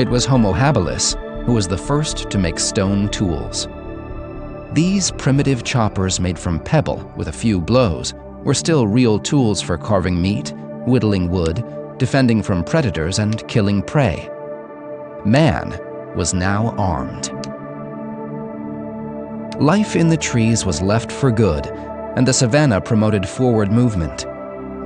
It was Homo habilis who was the first to make stone tools. These primitive choppers made from pebble with a few blows were still real tools for carving meat, whittling wood, defending from predators, and killing prey. Man was now armed. Life in the trees was left for good, and the savanna promoted forward movement.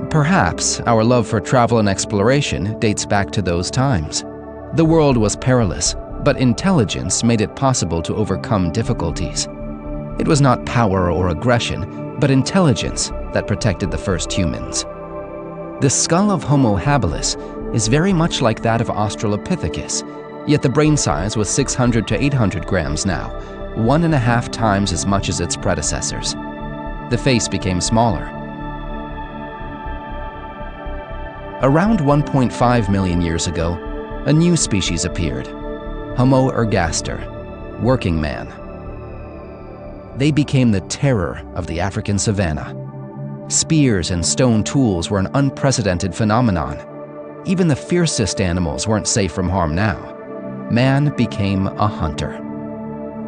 Perhaps our love for travel and exploration dates back to those times. The world was perilous, but intelligence made it possible to overcome difficulties. It was not power or aggression, but intelligence that protected the first humans. The skull of Homo habilis is very much like that of Australopithecus, yet the brain size was 600 to 800 grams now, 1.5 times as much as its predecessors. The face became smaller. Around 1.5 million years ago, a new species appeared, Homo ergaster, working man. They became the terror of the African savanna. Spears and stone tools were an unprecedented phenomenon. Even the fiercest animals weren't safe from harm now. Man became a hunter.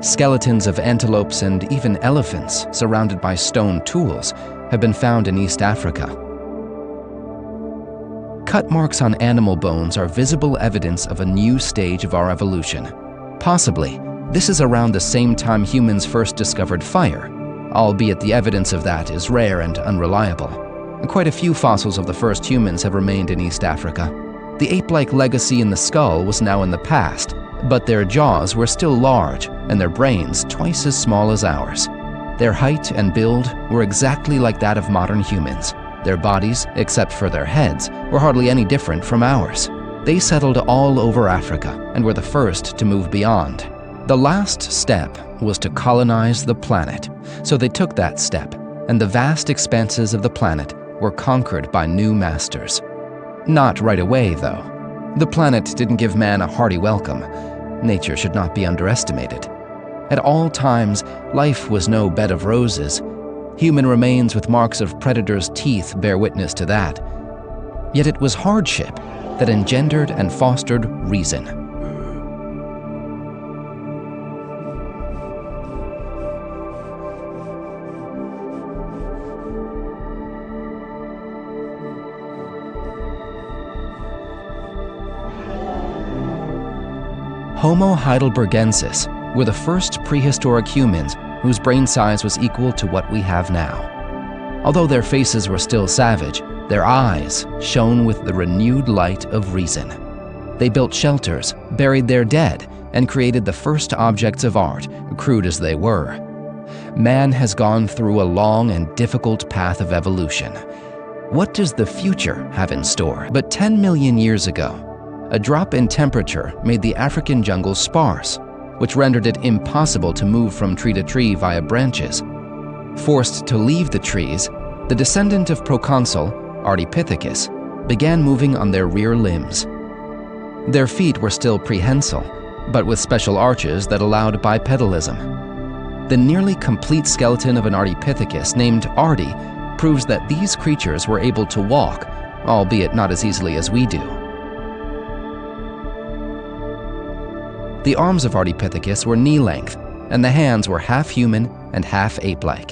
Skeletons of antelopes and even elephants surrounded by stone tools have been found in East Africa. Cut marks on animal bones are visible evidence of a new stage of our evolution. Possibly, this is around the same time humans first discovered fire, albeit the evidence of that is rare and unreliable. Quite a few fossils of the first humans have remained in East Africa. The ape-like legacy in the skull was now in the past, but their jaws were still large and their brains twice as small as ours. Their height and build were exactly like that of modern humans. Their bodies, except for their heads, were hardly any different from ours. They settled all over Africa and were the first to move beyond. The last step was to colonize the planet, so they took that step, and the vast expanses of the planet were conquered by new masters. Not right away, though. The planet didn't give man a hearty welcome. Nature should not be underestimated. At all times, life was no bed of roses. Human remains with marks of predators' teeth bear witness to that. Yet it was hardship that engendered and fostered reason. Homo heidelbergensis were the first prehistoric humans whose brain size was equal to what we have now. Although their faces were still savage, their eyes shone with the renewed light of reason. They built shelters, buried their dead, and created the first objects of art, crude as they were. Man has gone through a long and difficult path of evolution. What does the future have in store? But 10 million years ago, a drop in temperature made the African jungle sparse, which rendered it impossible to move from tree to tree via branches. Forced to leave the trees, the descendant of Proconsul, Ardipithecus, began moving on their rear limbs. Their feet were still prehensile, but with special arches that allowed bipedalism. The nearly complete skeleton of an Ardipithecus named Ardi proves that these creatures were able to walk, albeit not as easily as we do. The arms of Ardipithecus were knee-length, and the hands were half human and half ape-like.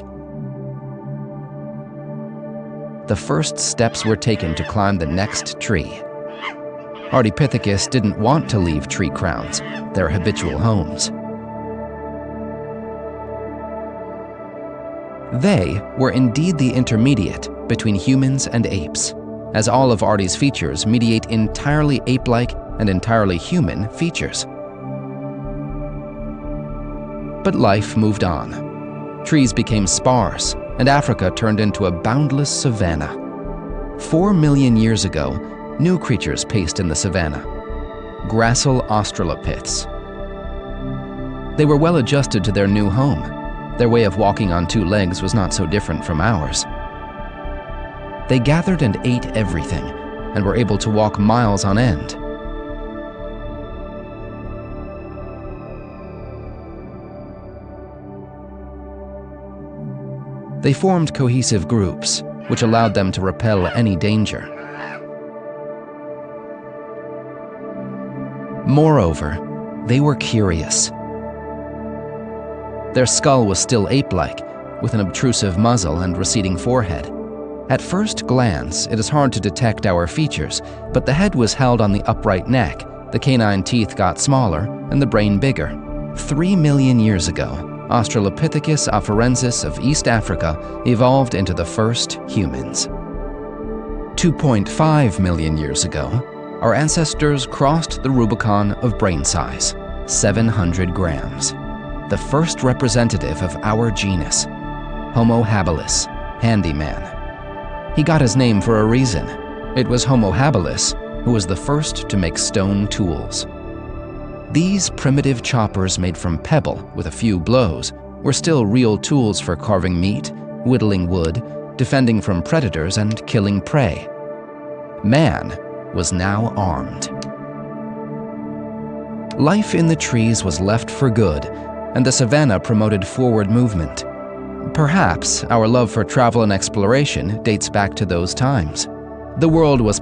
The first steps were taken to climb the next tree. Ardipithecus didn't want to leave tree crowns, their habitual homes. They were indeed the intermediate between humans and apes, as all of Ardi's features mediate entirely ape-like and entirely human features. But life moved on. Trees became sparse, and Africa turned into a boundless savanna. 4 million years ago, new creatures paced in the savanna. Gracile australopiths. They were well adjusted to their new home. Their way of walking on 2 legs was not so different from ours. They gathered and ate everything, and were able to walk miles on end. They formed cohesive groups, which allowed them to repel any danger. Moreover, they were curious. Their skull was still ape-like, with an obtrusive muzzle and receding forehead. At first glance, it is hard to detect our features, but the head was held on the upright neck, the canine teeth got smaller, and the brain bigger. 3 million years ago, Australopithecus afarensis of East Africa evolved into the first humans. 2.5 million years ago, our ancestors crossed the Rubicon of brain size, 700 grams. The first representative of our genus, Homo habilis, handyman. He got his name for a reason. It was Homo habilis who was the first to make stone tools. These primitive choppers made from pebble with a few blows were still real tools for carving meat, whittling wood, defending from predators, and killing prey. Man was now armed. Life in the trees was left for good, and the savanna promoted forward movement. Perhaps our love for travel and exploration dates back to those times. The world was